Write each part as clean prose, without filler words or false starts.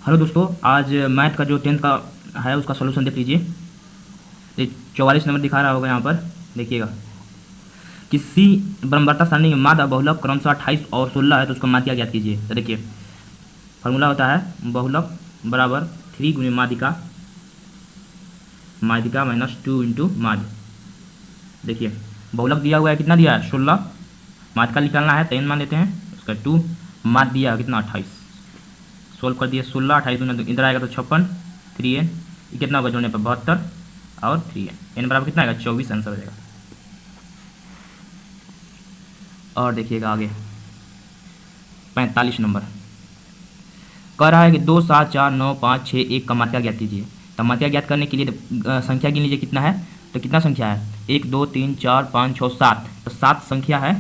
Hello दोस्तों, आज math का जो 10th का है उसका सॉल्यूशन देख लीजिए। ये 44 नंबर दिखा रहा होगा यहाँ पर, देखिएगा। किसी ब्रह्मवर्ता सारणी में माध्य बहुलक क्रमशः 28 और 16 है, तो उसका माध्यिका ज्ञात कीजिए। तो देखिए, फार्मूला होता है बहुलक बराबर 3 गुणे माध्यिका माइनस 2 इंटू माध्य। देखिए, बहुलक दिया हुआ है, कितना दिया है 16, माध्यिका निकालना है 10 मान लेते हैं, उसका 2, माध्य दिया है कितना 28, सोल्व कर दिए 16, 28 दूना इधर आएगा तो 56, 3n, ये कितना होगा जोड़ने पर 72 और 3n, n बराबर कितना आएगा 24 आंसर हो जाएगा। और देखिएगा आगे 45 नंबर कह रहा है कि 2 7 4 9 5 6 1 का मात्रा ज्ञात कीजिए। तो मात्रा ज्ञात करने के लिए संख्या गिन लीजिए कितना है। तो कितना संख्या है 1 2 3 4 5 6 7, तो 7 संख्या है।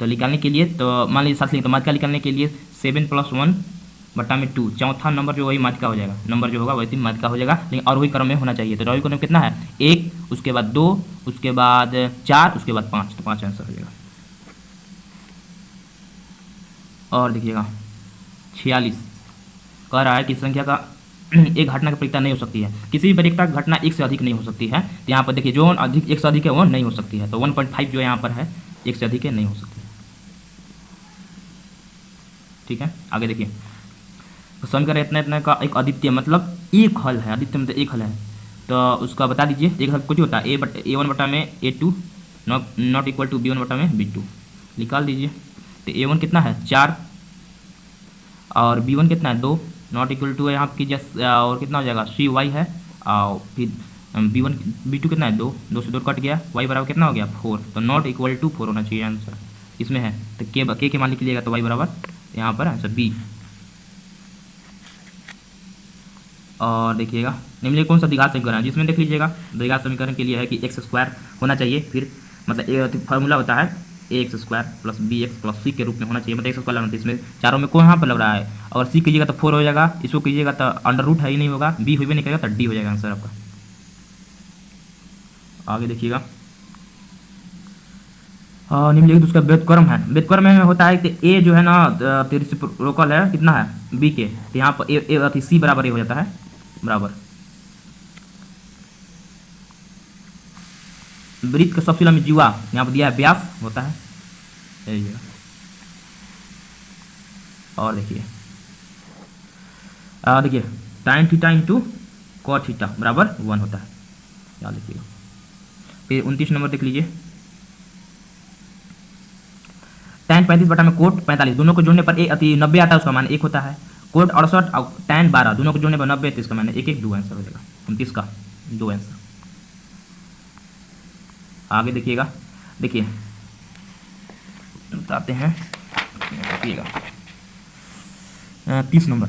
तो निकालने के लिए तो मान लीजिए 7 लेंगे, तो मात्रा निकालने के लिए 7 + 1 बटा में 2, चौथा नंबर जो वही माध्यिका हो जाएगा, नंबर जो होगा वही माध्यिका हो जाएगा, लेकिन और वही क्रम में होना चाहिए। तो रोही क्रम में कितना है 1, उसके बाद 2, उसके बाद 4, उसके बाद 5, तो 5 आंसर हो जाएगा। और देखिएगा 46 कह रहा है कि संख्या का एक घटना की परिकता नहीं हो सकती है, किसी भी परिकता की घटना एक से अधिक नहीं हो सकती है। तो यहाँ पर देखिए जो अधिक एक से अधिक है वो नहीं हो सकती है, तो 1.5 जो यहाँ पर है एक से अधिक है, नहीं हो सकती। ठीक है, आगे देखिए, तो समीकरण इतना इतना का एक अद्वितीय मतलब एक हल है, अद्वितीय मतलब एक हल है, तो उसका बता दीजिए। एक हल कुछ होता है a1 बटा में a2 not equal to b1 बटा में b2, निकाल दीजिए। तो a1 कितना है 4 और b1 कितना है 2, नॉट इक्वल टू यहाँ कीजिए और कितना हो जाएगा cy है, और फिर b2 कितना है 2, 2 से 2 कट गया, y बराबर कितना हो गया 4, तो नॉट इक्वल टू 4 होना चाहिए आंसर इसमें है। तो k के मान लिखिएगा, तो y बराबर यहाँ पर आंसर b। और देखिएगा निम्नलिखित कौन सा द्विघात समीकरण है, जिसमें देख लीजिएगा द्विघात समीकरण के लिए है कि x² होना चाहिए, फिर मतलब फार्मूला होता है ax² + bx + c के रूप में होना चाहिए, मतलब x² लगना, इसमें चारों में कौन यहाँ पर लग रहा है, अगर c कीजिएगा तो 4 हो जाएगा, इसको कीजिएगा तो अंडर रूट है ही नहीं होगा, b हो भी नहीं करेगा तो d हो जाएगा आंसर आपका। आगे देखिएगा निम्नलिखित उसका व्युत्क्रम है, व्युत्क्रम में होता है कि a जो है ना रेसिप्रोकल है कितना है b के, तो यहाँ पर c बराबर a हो जाता है बराबर वृत्त का सबसे लंबी जीवा, यहाँ पर दिया है व्यास होता है यही। और देखिए देखिए tan theta into cot theta बराबर 1 होता है, याद देखिएगा। फिर 29 नंबर देख लीजिए, tan 35 बटा में कोट 45, दोनों को जोड़ने पर 90 आता है, उसका मान 1 होता है। कोट 68 और tan 12, दोनों को जोड़ने पर 90, तो इसका मान 1 1 2 आंसर हो जाएगा, 29 का 2 आंसर। आगे देखिएगा, देखिए बताते हैं, देखिएगा 30 नंबर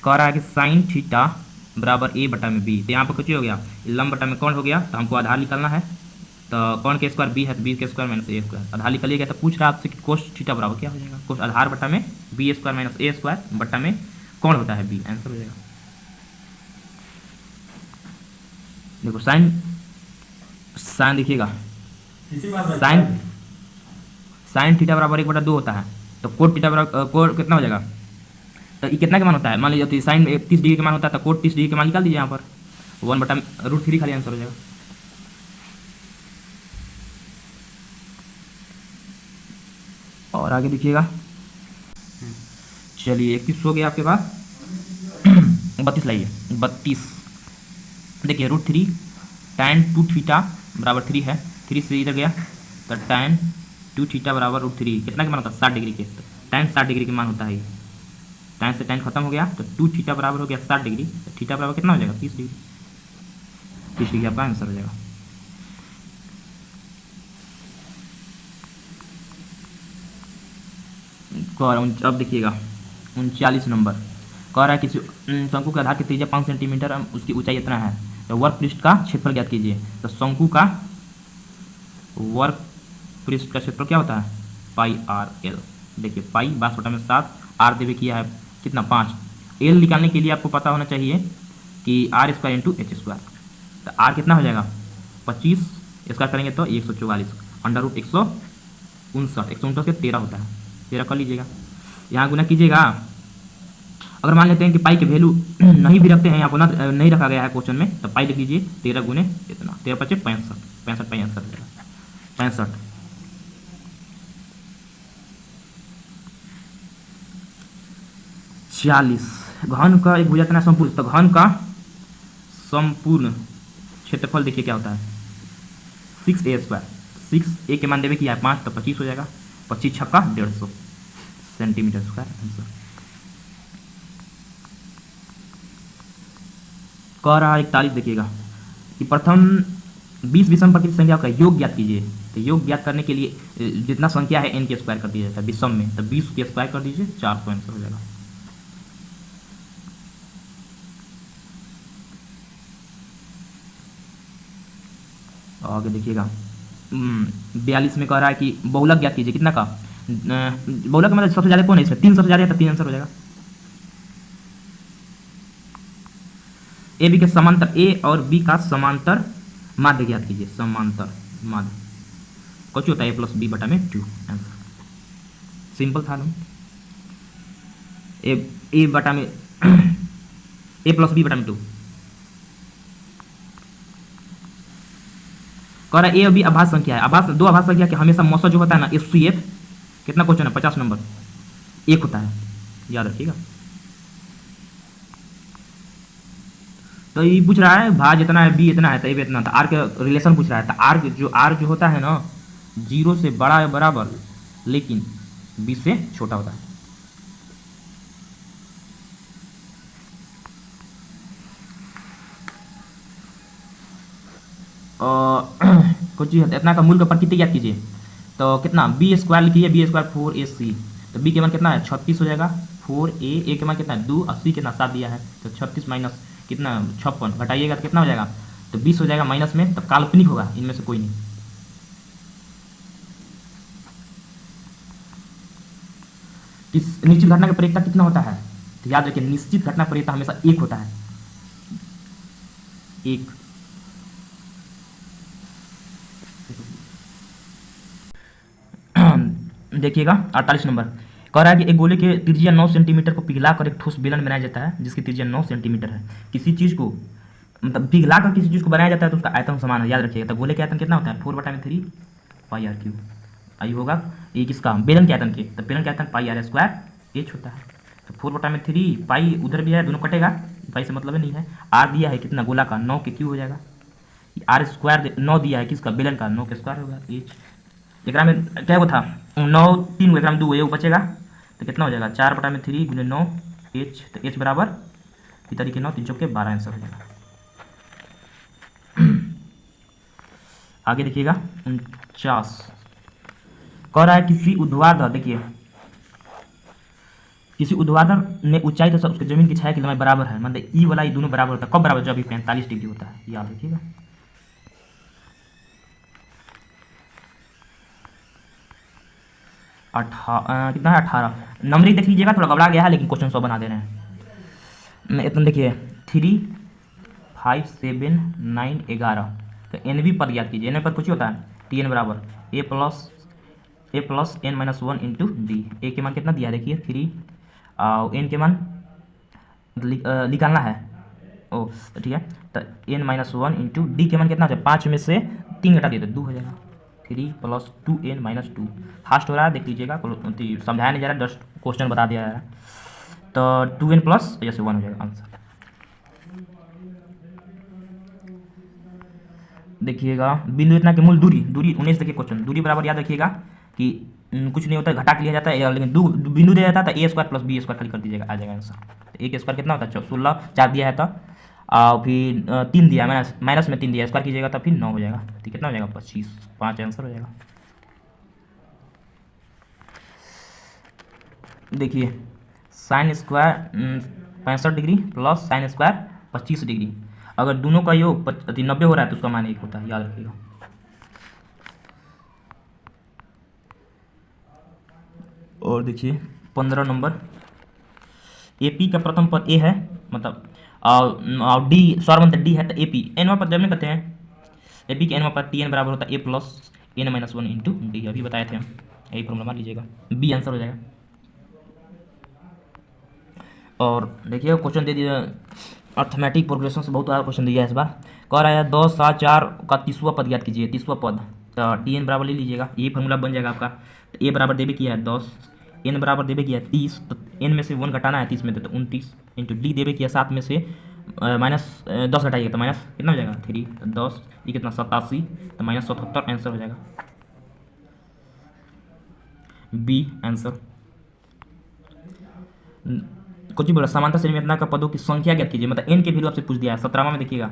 कह रहा है कि sin थीटा बराबर a बटा में b, तो यहाँ पर कुछ हो गया लंब बटा में कौन हो गया, तो हमको आधार निकालना है, तो कौन के स्क्वायर b है, तो b के स्क्वायर माइनस a स्क्वायर, आधार निकालिएगा। तो पूछ रहा है आपसे कि कोस थीटा बराबर क्या हो जाएगा, कोस आधार बटा में b square minus a square बटा में कौन होता है b, आंसर हो जाएगा। देखो साइन देखिएगा, साइन थीटा बराबर 1/2 होता है, तो कोट थीटा बराबर कोट कितना हो जाएगा, तो ये कितना के मान होता है, मान लीजिए साइन 30 डिग्री के मान होता है, तो कोट 30 डिग्री के मान निकाल दीजिए, यहाँ पर 1/√3 खाली आंसर हो जाएगा। और आगे देखिएगा, चलिए 31 हो गया आपके पास 32 लाइए 32। देखिए √3 tan 2 थीटा बराबर 3 है, 3 से इधर गया तो tan 2 थीटा बराबर √3 कितना के मान होता है 60 डिग्री के, तो tan 60 डिग्री के मान होता है, tan से tan खत्म हो गया, तो 2 थीटा बराबर हो गया 60 डिग्री, तो थीटा बराबर कितना हो जाएगा 30 डिग्री, 30 डिग्री आपका आंसर हो जाएगा। अब देखिएगा 39 नंबर कह रहा है कि शंकु के आधार की त्रिज्या 5 सेंटीमीटर, उसकी ऊंचाई इतना है, तो वर्ग पृष्ठ का क्षेत्रफल ज्ञात कीजिए। तो शंकु का वर्ग पृष्ठ का क्षेत्रफल क्या होता है πr/l, देखिए पाई 22/7, r देवे किया है कितना 5, l निकालने के लिए आपको पता होना चाहिए कि r² इंटू h², तो r कितना हो जाएगा 25, इसका करेंगे तो 144, अंडर रूट 159 के 13 होता है, 13 कर लीजिएगा, यहाँ गुना कीजिएगा अगर मान लेते हैं कि पाई के वैल्यू नहीं भी रखते हैं, यहाँ पर नहीं रखा गया है क्वेश्चन में, तो पाई लिख लीजिए 13 गुने इतना, 13 पचे 65, 65 पाई आंसर हो जाएगा 65। 40 घन का एक भुजा इतना संपूर्ण, तो घन का संपूर्ण क्षेत्रफल देखिए क्या होता है 6a²। 6a के मान देवे किया है 5, तो 25 हो जाएगा, 25 छक्का 150 सेंटीमीटर स्क्वायर आंसर। कह रहा है 41 देखिएगा कि प्रथम 20 विषम प्रकृति संख्या का योग ज्ञात कीजिए। तो योग ज्ञात करने के लिए जितना संख्या है n के स्क्वायर कर दिया जाता है विषम में, तो 20 के स्क्वायर कर दीजिए 400 आंसर हो जाएगा। आगे देखिएगा 42 में कह रहा है कि बहुलक ज्ञात कीजिए, कितना का बहुलक मतलब सबसे ज़्यादा कौन है इसमें, 3 सबसे ज़्यादा है, तो 3 आंसर हो जाएगा। ए बी के समांतर, ए और बी का समांतर माध्य ज्ञात कीजिए, समांतर माध्य कुछ होता है a+b/2 आंसर। सिंपल था ना, ए बटा में a+b/2 कह रहा है। ए और बी आभास संख्या है, आभास दो आभास संख्या के हमेशा मौसा जो होता है ना एचसीएफ, कितना क्वेश्चन है 50 नंबर 1 होता है, याद रखिएगा। तो ये पूछ रहा है भाज इतना है, बी इतना है, तो ए इतना था, आर के रिलेशन पूछ रहा है। तो आर जो होता है ना 0 से बड़ा है बराबर, लेकिन बी से छोटा होता है। कुछ इतना का मूल का प्रकृति याद कीजिए, तो कितना b² लिखिए, b² 4ac, तो b के मान कितना है 36 हो जाएगा, 4a के मान कितना है 2, 80 कितना 7 दिया है, तो 36 माइनस कितना 56 घटाइएगा तो कितना हो जाएगा, तो 20 हो जाएगा माइनस में, तो काल्पनिक होगा, इनमें से कोई नहीं। निश्चित घटना का परिकता कितना होता है, तो याद रखिए निश्चित घटना परिकता हमेशा 1 होता है, 1। देखिएगा 48 नंबर कह रहा है कि एक गोले के त्रिज्या 9 सेंटीमीटर को पिघलाकर एक ठोस बेलन बनाया जाता है जिसकी त्रिज्या 9 सेंटीमीटर है। किसी चीज को मतलब पिघलाकर किसी चीज को बनाया जाता है तो उसका आयतन समान है, याद रखिएगा। तो गोले के आयतन कितना होता है 4/3 πr3। आई होगा ये किसका बेलन के आयतन के, तो बेलन के आयतन πr² h होता है। तो 4/3 पाई उधर भी है, दोनों कटेगा, पाई से मतलब नहीं है। आर दिया है कितना गोला का 9 के क्यू हो जाएगा, r² 9 दिया है किसका बेलन का, 9 के स्क्वायर होगा h। एकरा में क्या वो था 9 3 एकरा में 2 ये बचेगा, तो कितना हो जाएगा 4/3 गुने 9 h, तो h बराबर पितारी के 9 3 चौके 12 आंसर हो जाएगा। आगे देखिएगा 49 कह रहा है किसी ऊर्ध्वाधर, देखिए किसी ऊर्ध्वाधर में ऊंचाई तथा उसके जमीन की छाया की लंबाई बराबर है, मतलब ई वाला ये दोनों बराबर होता है, कब बराबर, जब 45 डिग्री होता है, याद रखिएगा। कितना है 18 नंबरिंग देख लीजिएगा, थोड़ा घबरा गया है लेकिन क्वेश्चन 100 बना दे रहे हैं। इतना देखिए 3 5 7 9 11, तो एन भी पद याद कीजिए, एन पद कुछ होता है tn बराबर a plus n-1 into D. A के मान कितना दिया है देखिए 3, और एन के मान निकालना है, ओ तो ठीक है, तो n-1 इंटू डी के मान कितना हो जाए 5 में से 3 घटा दिए तो 2 हो जाएगा, 3 + 2n-2। फास्ट हो रहा है देख लीजिएगा, समझाया नहीं जा रहा, जस्ट क्वेश्चन बता दिया जा रहा है। तो 2n प्लस जैसे 1 हो जाएगा आंसर। देखिएगा बिंदु इतना के मूल दूरी 19 देखिए क्वेश्चन, दूरी बराबर याद रखिएगा कि कुछ नहीं होता है, घटा के लिया जाता है, लेकिन बिंदु दिया जाता है तो a² + b² खाली कर दीजिएगा, आ जाएगा आंसर। तो a के स्क्वायर कितना होता है 16, 4 दिया है तो, और फिर 3 दिया है, माइनस में 3 दिया, स्क्वायर कीजिएगा तो फिर 9 हो जाएगा, तो कितना हो जाएगा 25, 5 आंसर हो जाएगा। देखिए sin² 65 degree plus sin² 25 degree, अगर दोनों का योग 90 हो रहा है तो उसका मान 1 होता है, याद रखिएगा। और देखिए 15 नंबर AP का प्रथम पद A है, मतलब और D स्वरमंत्र D है, तो AP n पद जब नहीं कहते हैं, AP के n पद Tn बराबर होता है a plus n-1 into D, अभी बताए थे हम, यही फॉर्मूला मान लीजिएगा, B आंसर हो जाएगा। और देखिए क्वेश्चन दे दिया अर्थमेटिक प्रोग्रेशन से, बहुत सारा क्वेश्चन दिया है इस बार। कह रहा है 10 7 4 का 30वां पद ज्ञात कीजिए। 30वां पद तो टी एन बराबर ले लीजिएगा, ये फॉर्मूला बन जाएगा आपका। तो ए बराबर देवे किया है 10, एन बराबर देवे किया है 30, तो एन में से 1 घटाना है 30 में, तो 29 इंटू डी देवे किया 7 में से माइनस 10 घटाइएगा तो माइनस कितना हो जाएगा 3, तो 10 ये कितना 87, तो माइनस 77 आंसर हो जाएगा, बी आंसर। कुछ भी बोला समांतर श्रेणी में इतना का पदों की संख्या ज्ञात कीजिए, मतलब एन के वैल्यू आपसे पूछ दिया है 17वां में देखिएगा।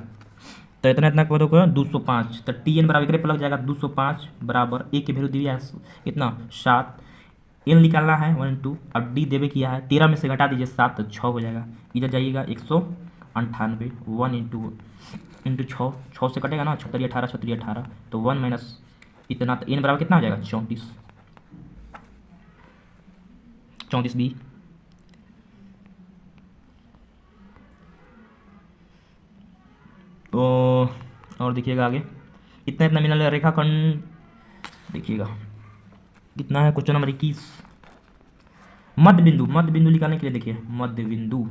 तो इतना इतना पदों को 205, तो टी एन बराबर पर लग जाएगा 205 बराबर ए के वैल्यू दिया है कितना 7, एन निकालना है 1 2, अब डी देवे किया है 13 में से घटा दीजिए 7 तो 6 हो जाएगा, इधर जाइएगा 198 1 इंटू 6 से कटेगा ना 6 18 6 18, तो 1 माइनस इतना, तो एन बराबर कितना हो जाएगा 34 बी। तो और देखिएगा आगे इतना इतना मिला रेखाखंड, देखिएगा कितना है क्वेश्चन नंबर 21। मध्य बिंदु निकालने के लिए देखिए मध्य बिंदु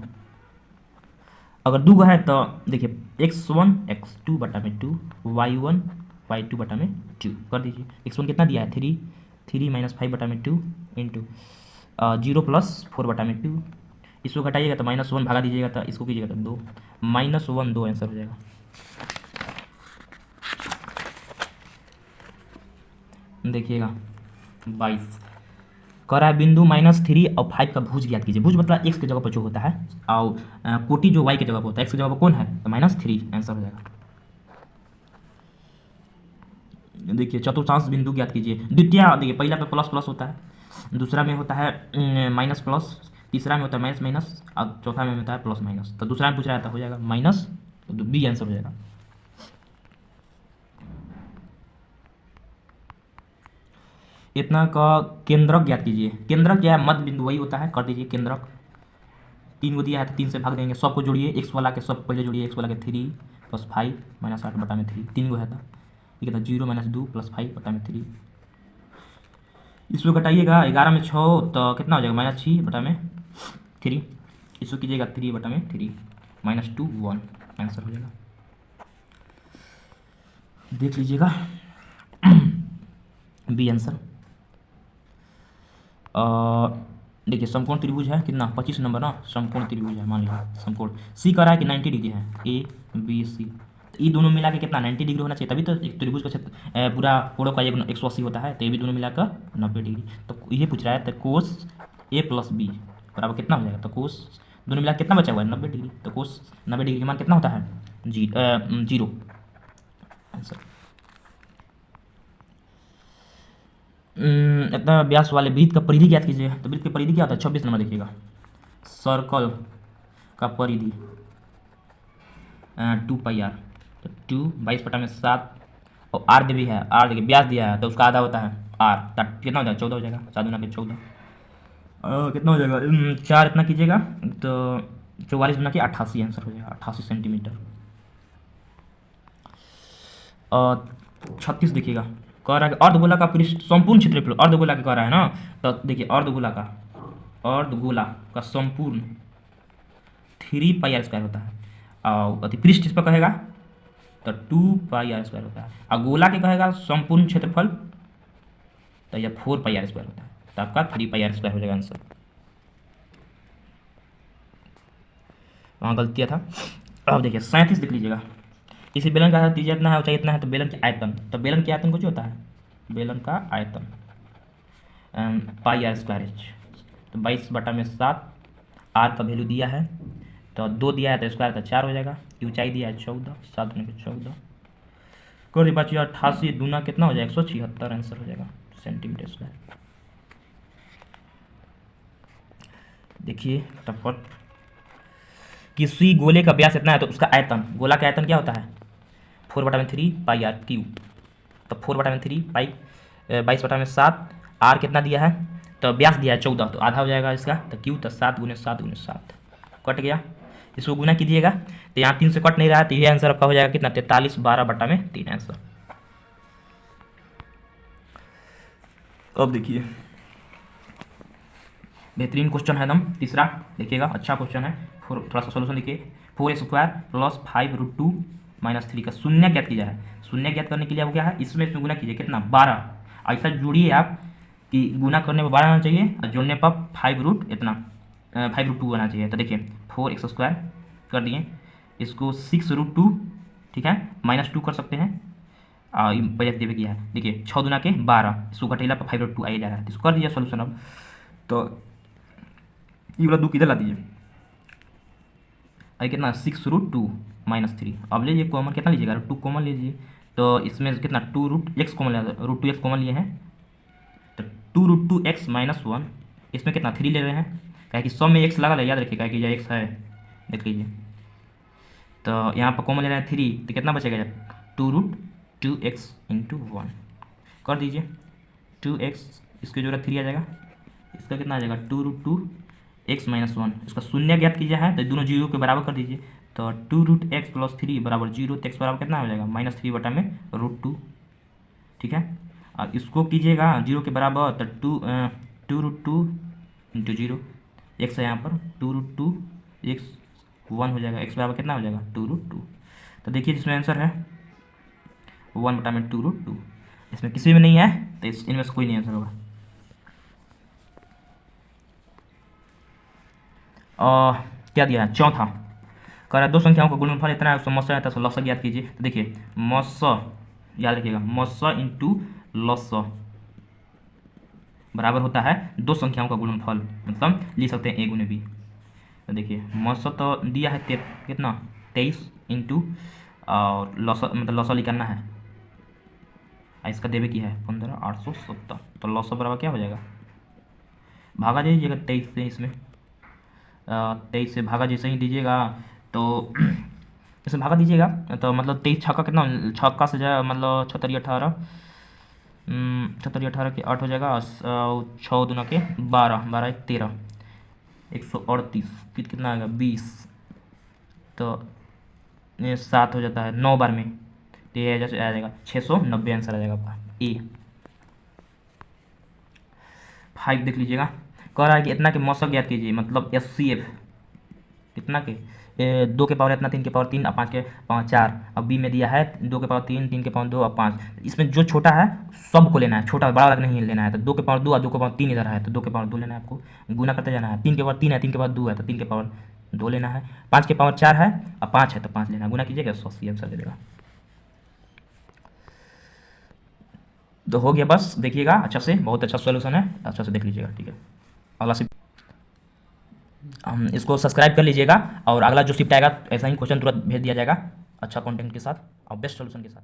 अगर दो है तो देखिए x1 x2 बटा में 2, y1 y2 बटा में 2 कर दीजिए। x1 कितना दिया है 3 माइनस 5 बटा में 2 इंटू 0 प्लस 4 बटा में 2, इसको घटाइएगा तो -1 भागा दीजिएगा तो इसको कीजिएगा तो 2 -1 2 आंसर हो जाएगा। देखिएगा 22 कह रहा है बिंदु -3 और 5 का भुज ज्ञात कीजिए। भुज मतलब x की जगह पर जो होता है और कोटि जो y की जगह पर होता है, x की जगह पर कौन है तो -3 आंसर हो जाएगा। देखिए चतुर्थांश बिंदु ज्ञात कीजिए। द्वितीय देखिए पहला पे प्लस प्लस होता है, दूसरा में होता है माइनस प्लस, तीसरा में होता है माइनस माइनस और चौथा में होता है प्लस माइनस। तो दूसरा में पूछ रहा था हो जाएगा माइनस, तो बी आंसर हो जाएगा। इतना का केंद्रक ज्ञात कीजिए। केंद्रक क्या है मध्य बिंदु वही होता है, कर दीजिए केंद्रक। 3 को दिया है तो 3 से भाग देंगे, सबको जोड़िए, एक्स वाला के सब पहले जोड़िए, एक्स वाला के 3 + 5 -8 बटा में 3, 3 को है था ठीक है, 0 - 2 + 5 बटा में 3, इसको घटाइएगा 11 में 6 तो कितना हो जाएगा -6 बटा में 3, इसको कीजिएगा 3 बटा में 3 -2 1 आंसर हो जाएगा। देख लीजिएगा बी आंसर। देखिए समकोण त्रिभुज है कितना 25 नंबर ना, समकोण त्रिभुज है मान लीजिए समकोण सी कर रहा है कि 90 डिग्री है, ए बी सी, तो ये दोनों मिला के कितना 90 डिग्री होना चाहिए, तभी तो एक त्रिभुज का क्षेत्र पूरा कोणों का 180 होता है, तो ये भी दोनों मिलाकर 90 डिग्री। तो ये पूछ रहा है तो कोस ए प्लस बी बराबर कितना हो जाएगा, तो कोस दोनों मिला कितना बचा हुआ है 90 डिग्री, तो कोस 90 डिग्री का मान कितना होता है 0 आंसर। इतना व्यास वाले वृत्त का परिधि ज्ञात कीजिए। तो वृत्त की परिधि क्या होता है 26 नंबर देखिएगा, सर्कल का परिधि 2πr, तो 2 22 बटा में 7 और आर भी है, आर देखिए व्यास दिया है तो उसका आधा होता है आर, कितना हो जाएगा 14 हो जाएगा, 7 गुना के 14 कितना हो जाएगा 4 इतना कीजिएगा तो 44 गुना के 88 आंसर हो जाएगा, 88 सेंटीमीटर। और 36 देखिएगा कह रहा है कि अर्धगोला का पृष्ठ संपूर्ण क्षेत्रफल, अर्धगोला का कह रहा है ना, तो देखिए अर्धगोला का संपूर्ण 3πr² होता है, और अति पृष्ठ इस पर कहेगा तो 2πr² होता है, और गोला के कहेगा संपूर्ण क्षेत्रफल तो यह 4πr² होता है, तो आपका 3πr² हो जाएगा आंसर, वहाँ गलतियाँ था। अब देखिए 37 देख लीजिएगा, किसी बेलन का त्रिज्या इतना है ऊंचाई इतना है, तो बेलन की आयतन, तो बेलन की आयतन कुछ होता है, बेलन का आयतन πr², तो 22 बटा में 7, आर का वैल्यू दिया है तो 2 दिया है तो स्क्वायर का 4 हो जाएगा, ऊंचाई दिया है 14, 7 गुना के 14 कर बची 88 दूना कितना हो जाएगा 176 आंसर हो जाएगा सेंटीमीटर स्क्वायर। देखिए फटाफट, किसी गोले का व्यास इतना है तो उसका आयतन, गोला का आयतन क्या होता है 4/3πr³, तो 4/3 पाई 22 बटा में 7, आर कितना दिया है तो व्यास दिया है 14, तो आधा हो जाएगा इसका, तो क्यू तो 7 × 7 × 7 कट गया, इसको गुना कीजिएगा तो यहाँ 3 से कट नहीं रहा है, तो ये आंसर आपका हो जाएगा कितना 43 12 बटा में 3 आंसर। अब देखिए बेहतरीन क्वेश्चन है एकदम। तीसरा देखिएगा, अच्छा क्वेश्चन है। थोड़ा सा सोल्यूशन देखिए। 4x² प्लस 5√2 माइनस 3 का शून्य ज्ञात किया है। शून्य ज्ञात करने के लिए आपको क्या है, इसमें गुना कीजिए, कितना 12। ऐसा जोड़िए आप कि गुना करने पर 12 आना चाहिए और जोड़ने पर 5√2 आना चाहिए। तो देखिए 4x² कर दिए, इसको 6√2, ठीक है, -2 कर सकते हैं। बजट देवे किया है, देखिए 6 दूना के 12, इसको घटेला पर 5√2 आइए जा रहा है। इसको कर दीजिए सोल्यूशन। अब तो ये वाला 2 किधर ला दीजिए, आई कितना 6√2 -3। अब लीजिए कॉमन, कितना लीजिएगा, √2 कॉमन लीजिए। तो इसमें कितना 2√x कॉमन लिया, √2x कॉमन लिए हैं, तो 2√2x -1, इसमें कितना 3 ले रहे हैं, क्या कि सब में x लगा है, याद रखिए, क्या कि यह x है, देख लीजिए। तो यहाँ पर कॉमन ले रहे हैं 3, तो कितना बचेगा, 2√2x × 1 कर दीजिए। 2x, इसकी जगह 3 आ जाएगा, इसका कितना आ जाएगा 2√2x -1। इसका शून्य ज्ञात कीजिए है, तो दोनों जीरो के बराबर कर दीजिए। तो 2√x + 3 = 0, तो x बराबर कितना हो जाएगा -3/√2, ठीक है। अब इसको कीजिएगा जीरो के बराबर, तो 2√2 × 0, x है यहाँ पर 2√2x 1 हो जाएगा, x बराबर कितना हो जाएगा 2√2। तो देखिए जिसमें आंसर है 1/√2। इसमें किसी में नहीं है, तो इनमें से कोई नहीं आंसर होगा। क्या दिया है, चौथा कह रहा है 2 संख्याओं का गुणनफल इतना है, उसका मस्सा है, तो लसा ज्ञात कीजिए। तो देखिए मस्सा, याद रखिएगा, मस्सा × लसा बराबर होता है 2 संख्याओं का गुणनफल, मतलब लिख सकते हैं a × b। तो देखिए मस्सा तो दिया है कितना 23 × और लसा, मतलब लसा निकालना है, इसका देवे की है 15,870। तो लसा बराबर क्या हो जाएगा, भागा दीजिएगा 23 से, इसमें 23 से भागा जैसे ही दीजिएगा तो इसमें भागा दीजिएगा, तो मतलब 23 छक्का कितना, छक्का से जाए मतलब 76 18, 76 18 के 8 हो जाएगा, और 6 दूना के 12, 12 1 13, 138, फिर कितना आएगा 20, तो 7 हो जाता है 9 बार में, तो ये जैसे आ जाएगा 690 आंसर आ जाएगा आपका ए। 5 देख लीजिएगा, कह रहा है कि इतना के मौसम ज्ञात कीजिए, मतलब HCF कितना के 2 के पावर इतना, 3 के पावर 3 और 5 के पावर 4। अब बी में दिया है 2 के पावर 3, 3 के पावर 2 और 5। इसमें जो छोटा है सबको लेना है, छोटा बड़ा वाला नहीं लेना है। तो 2 के पावर 2 और 2 के पावर 3 इधर है, तो 2 के पावर 2 लेना है आपको, गुना करते जाना है। 3 के पावर 3 है, 3 के पावर 2 है, तो 3 के पावर 2 लेना है। 5 के पावर 4 है और 5 है, तो 5 लेना है, गुना कीजिएगा 180 आंसर दे देगा। तो हो गया, बस देखिएगा अच्छा से, बहुत अच्छा सोल्यूशन है, अच्छा से देख लीजिएगा, ठीक है। अगला शिफ्ट इसको सब्सक्राइब कर लीजिएगा, और अगला जो शिफ्ट आएगा ऐसा ही क्वेश्चन तुरंत भेज दिया जाएगा, अच्छा कंटेंट के साथ और बेस्ट सोल्यूशन के साथ।